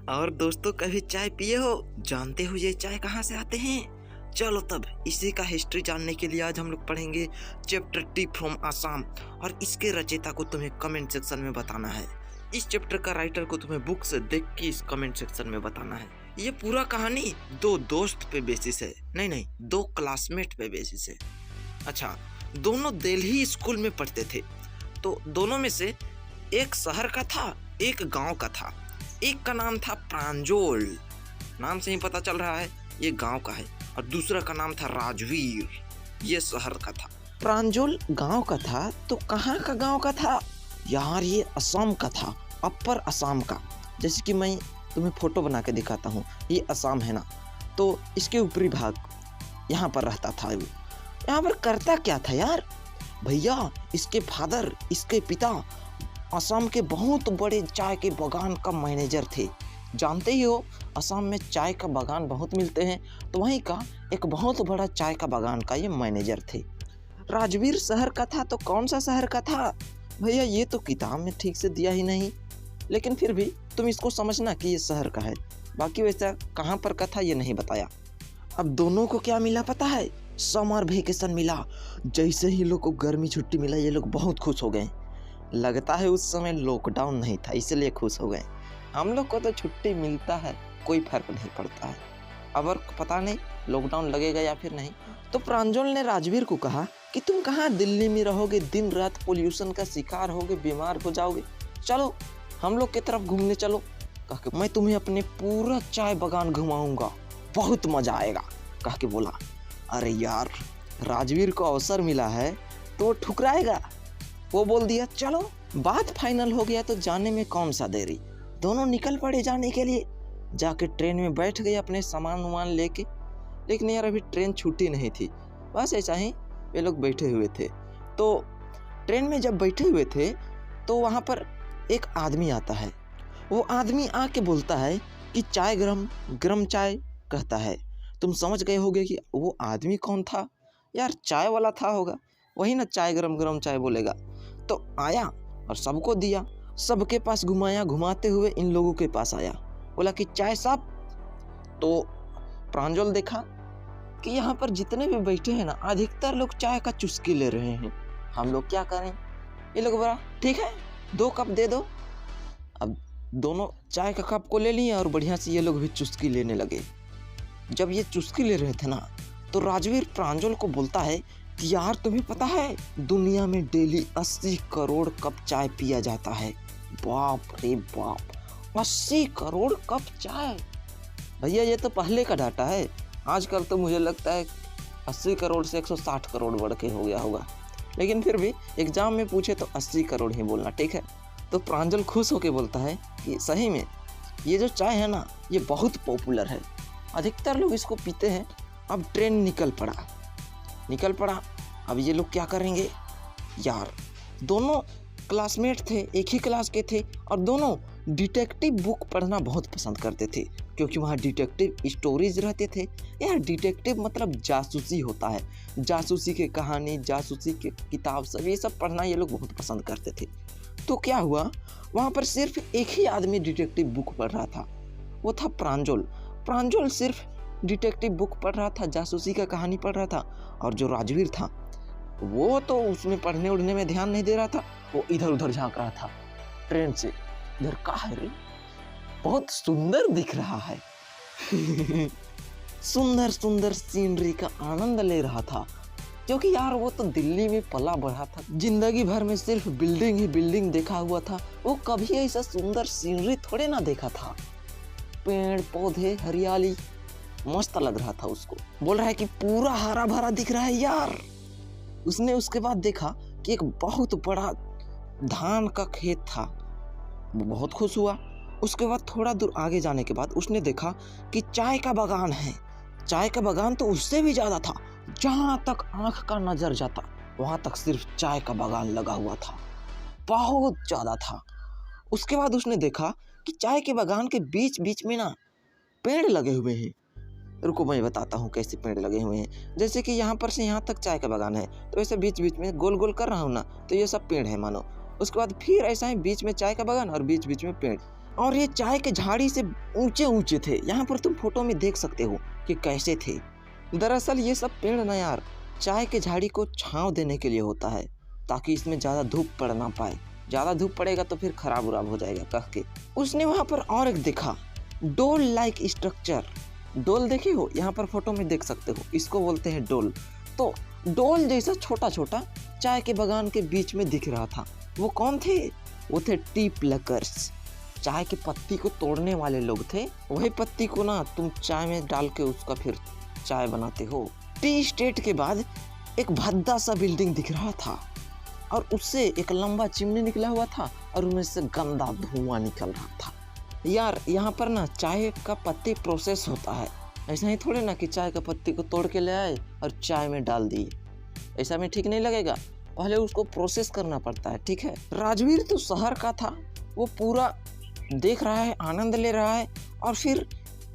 और दोस्तों, कभी चाय पिए हो? जानते हो ये चाय कहाँ से आते हैं? चलो तब इसी का हिस्ट्री जानने के लिए आज हम लोग पढ़ेंगे चैप्टर टी फ्रॉम आसाम। और इसके रचयिता को तुम्हें कमेंट सेक्शन में बताना है। इस चैप्टर का राइटर को तुम्हें बुक से देख के इस कमेंट सेक्शन में बताना है। ये पूरा कहानी दो दोस्त पे बेसिस है, नहीं, दो क्लासमेट पे बेसिस है। अच्छा, दोनों दिल्ली स्कूल में पढ़ते थे। तो दोनों में से एक शहर का था, एक गांव का था। एक का नाम था प्रांजोल, नाम से ही पता चल रहा है ये गांव का है। और दूसरा का नाम था राजवीर, ये शहर का था। प्रांजोल गांव का था तो कहाँ का गांव का था यार? ये असम का था, अपर असम का। जैसे कि मैं तुम्हें फोटो बना के दिखाता हूँ, ये असम है ना, तो इसके ऊपरी भाग यहाँ पर रहता था वो। यहाँ पर करता क्या था यार भैया? इसके फादर, इसके पिता असम के बहुत बड़े चाय के बागान का मैनेजर थे। जानते ही हो असम में चाय का बागान बहुत मिलते हैं, तो वहीं का एक बहुत बड़ा चाय का बागान का ये मैनेजर थे। राजवीर शहर का था तो कौन सा शहर का था भैया? ये तो किताब में ठीक से दिया ही नहीं, लेकिन फिर भी तुम इसको समझना कि ये शहर का है। बाकी वैसा कहाँ पर का था ये नहीं बताया। अब दोनों को क्या मिला पता है? समर वेकेशन मिला। जैसे ही लोग को गर्मी छुट्टी मिला ये लोग बहुत खुश हो गए। लगता है उस समय लॉकडाउन नहीं था इसलिए खुश हो गए। हम लोग को तो छुट्टी मिलता है, कोई फर्क नहीं पड़ता है। अब पता नहीं लॉकडाउन लगेगा या फिर नहीं। तो प्रांजल ने राजवीर को कहा कि तुम कहाँ दिल्ली में रहोगे, दिन रात पोल्यूशन का शिकार होगे, बीमार हो जाओगे, चलो हम लोग की तरफ घूमने चलो। कह के मैं तुम्हें अपने पूरा चाय बागान घुमाऊंगा, बहुत मजा आएगा, कह के बोला। अरे यार, राजवीर को अवसर मिला है तो वो ठुकराएगा। वो बोल दिया चलो, बात फाइनल हो गया तो जाने में कौन सा देरी। दोनों निकल पड़े जाने के लिए। जाके ट्रेन में बैठ गए अपने सामान वामान लेके। लेकिन यार अभी ट्रेन छूटी नहीं थी, बस ऐसा ही वे लोग बैठे हुए थे। तो ट्रेन में जब बैठे हुए थे तो वहाँ पर एक आदमी आता है। वो आदमी आके बोलता है कि चाय गरम, गरम चाय कहता है। तुम समझ गए होगे कि वो आदमी कौन था यार? चाय वाला था होगा, वही ना चाय गरम गरम चाय बोलेगा। तो आया और सबको दिया, सबके पास घुमाया, घुमाते हुए इन लोगों के पास आया, बोला कि चाय साहब। तो प्रांजल देखा कि यहाँ पर जितने भी बैठे हैं ना, अधिकतर लोग चाय का चुस्की ले रहे हैं। हम लोग क्या करें? ये लोग बोला ठीक है 2 कप दे दो। अब दोनों चाय का कप को ले लिए और बढ़िया से ये लोग भी चुस्की लेने लगे। जब ये चुस्की ले रहे थे ना, तो राजवीर प्रांजल को बोलता है कि यार तुम्हें पता है दुनिया में डेली 80 करोड़ कप चाय पिया जाता है। बाप रे बाप, 80 करोड़ कप चाय! भैया ये तो पहले का डाटा है, आजकल तो मुझे लगता है 80 करोड़ से 160 करोड़ बढ़ के हो गया होगा। लेकिन फिर भी एग्जाम में पूछे तो 80 करोड़ ही बोलना, ठीक है? तो प्रांजल खुश होकर बोलता है कि सही में ये जो चाय है ना, ये बहुत पॉपुलर है, अधिकतर लोग इसको पीते हैं। अब ट्रेन निकल पड़ा। अब ये लोग क्या करेंगे यार? दोनों क्लासमेट थे, एक ही क्लास के थे, और दोनों डिटेक्टिव बुक पढ़ना बहुत पसंद करते थे, क्योंकि वहाँ डिटेक्टिव स्टोरीज रहते थे। यार डिटेक्टिव मतलब जासूसी होता है, जासूसी की कहानी, जासूसी की किताब, सब ये सब पढ़ना ये लोग बहुत पसंद करते थे। तो क्या हुआ, वहाँ पर सिर्फ एक ही आदमी डिटेक्टिव बुक पढ़ रहा था, वो था प्रांजल सिर्फ डिटेक्टिव बुक पढ़ रहा था, जासूसी का कहानी पढ़ रहा था। और जो राजवीर था वो तो उसमें पढ़ने उड़ने में ध्यान नहीं दे रहा था, वो इधर उधर झांक रहा था ट्रेन से। इधर का है रे, बहुत सुंदर दिख रहा है सुंदर सुंदर सीनरी का आनंद ले रहा था, क्योंकि यार वो तो दिल्ली में पला बढ़ा था, जिंदगी भर में सिर्फ बिल्डिंग ही बिल्डिंग देखा हुआ था। वो कभी ऐसा सुंदर सीनरी थोड़े ना देखा था। पेड़ पौधे, हरियाली, मस्त लग रहा था उसको। बोल रहा है कि पूरा हरा भरा दिख रहा है यार। उसने उसके बाद देखा कि एक बहुत बड़ा धान का खेत था, वो बहुत खुश हुआ। उसके बाद थोड़ा दूर आगे जाने के बाद उसने देखा कि चाय का बागान है। चाय का बागान तो उससे भी ज्यादा था, जहां तक आंख का नजर जाता वहां तक सिर्फ चाय का बागान लगा हुआ था, बहुत ज्यादा था। उसके बाद उसने देखा कि चाय के बागान के बीच बीच में ना पेड़ लगे हुए हैं। रुको मैं बताता हूँ कैसे पेड़ लगे हुए हैं। जैसे कि यहाँ पर से यहाँ तक चाय का बागान है, तो ऐसे बीच बीच में गोल गोल कर रहा हूँ ना, तो ये सब पेड़ है मानो। उसके बाद फिर ऐसा ही बीच में चाय का बागान और बीच बीच में पेड़। और ये चाय के झाड़ी से ऊंचे ऊंचे थे। यहाँ पर तुम फोटो में देख सकते हो कि कैसे थे। दरअसल ये सब पेड़ ना यार चाय के झाड़ी को छांव देने के लिए होता है, ताकि इसमें ज़्यादा धूप पड़ ना पाए। ज़्यादा धूप पड़ेगा तो फिर खराब उराब हो जाएगा कह के। उसने वहाँ पर और एक देखा, डोल लाइक स्ट्रक्चर। डोल देखे हो, यहाँ पर फोटो में देख सकते हो, इसको बोलते हैं डोल। तो डोल जैसा छोटा छोटा चाय के बागान के बीच में दिख रहा था। वो कौन थे? वो थे टी प्लकर्स, चाय की पत्ती को तोड़ने वाले लोग थे। वही पत्ती को ना तुम चाय में डाल के उसका फिर चाय बनाते हो। टी स्टेट के बाद एक भद्दा सा बिल्डिंग दिख रहा था और उससे एक लंबा चिमनी निकला हुआ था और उनमें से गंदा धुआं निकल रहा था। यार यहाँ पर ना चाय का पत्ती प्रोसेस होता है, ऐसा ही थोड़े ना कि चाय का पत्ती को तोड़ के ले आए और चाय में डाल दिए। ऐसा में ठीक नहीं लगेगा, पहले उसको प्रोसेस करना पड़ता है, ठीक है। राजवीर तो शहर का था, वो पूरा देख रहा है, आनंद ले रहा है और फिर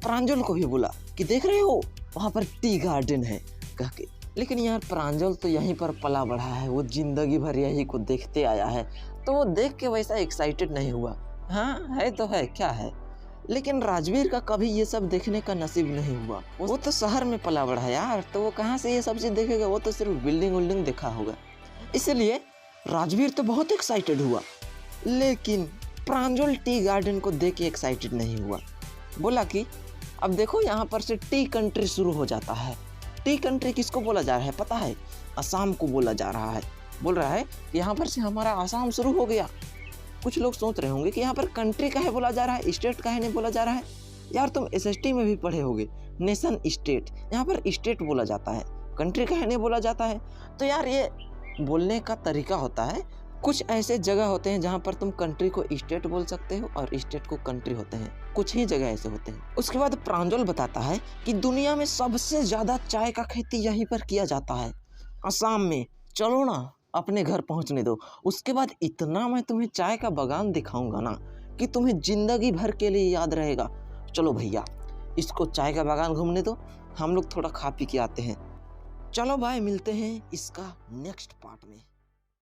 प्रांजल को भी बोला कि देख रहे हो वहाँ पर टी गार्डन है कह के। लेकिन यार प्रांजल तो यहीं पर पला बढ़ा है, वो जिंदगी भर यही को देखते आया है, तो वो देख के वैसा एक्साइटेड नहीं हुआ। हाँ है तो है, क्या है। लेकिन राजवीर का कभी ये सब देखने का नसीब नहीं हुआ। वो तो शहर में पला बढ़ा है यार, तो वो कहाँ से ये सब चीज देखेगा, वो तो सिर्फ बिल्डिंग विल्डिंग देखा होगा। इसलिए राजवीर तो बहुत एक्साइटेड हुआ, लेकिन प्रांजल टी गार्डन को देख के एक्साइटेड नहीं हुआ। बोला कि अब देखो यहाँ पर से टी कंट्री शुरू हो जाता है। टी कंट्री किसको बोला जा रहा है पता है? असम को बोला जा रहा है। बोल रहा है कि यहाँ पर से हमारा असम शुरू हो गया। कुछ लोग सोच रहे होंगे कि यहाँ पर कंट्री काहे बोला जा रहा है, स्टेट काहे नहीं बोला जा रहा है। यार तुम एसएसटी में भी पढ़े होगे, नेशन स्टेट, यहाँ पर स्टेट बोला जाता है, कंट्री काहे नहीं बोला जाता है। तो यार ये बोलने का तरीका होता है। कुछ ऐसे जगह होते हैं जहाँ पर तुम कंट्री को स्टेट बोल सकते हो और स्टेट को कंट्री होते हैं, कुछ ही जगह ऐसे होते हैं। उसके बाद प्रांजल बताता है कि दुनिया में सबसे ज्यादा चाय का खेती यहीं पर किया जाता है, असम में। चलो ना अपने घर पहुंचने दो, उसके बाद इतना मैं तुम्हें चाय का बागान दिखाऊंगा ना कि तुम्हें जिंदगी भर के लिए याद रहेगा। चलो भैया इसको चाय का बागान घूमने दो, हम लोग थोड़ा खा पी के आते हैं। चलो भाई मिलते हैं इसका नेक्स्ट पार्ट में।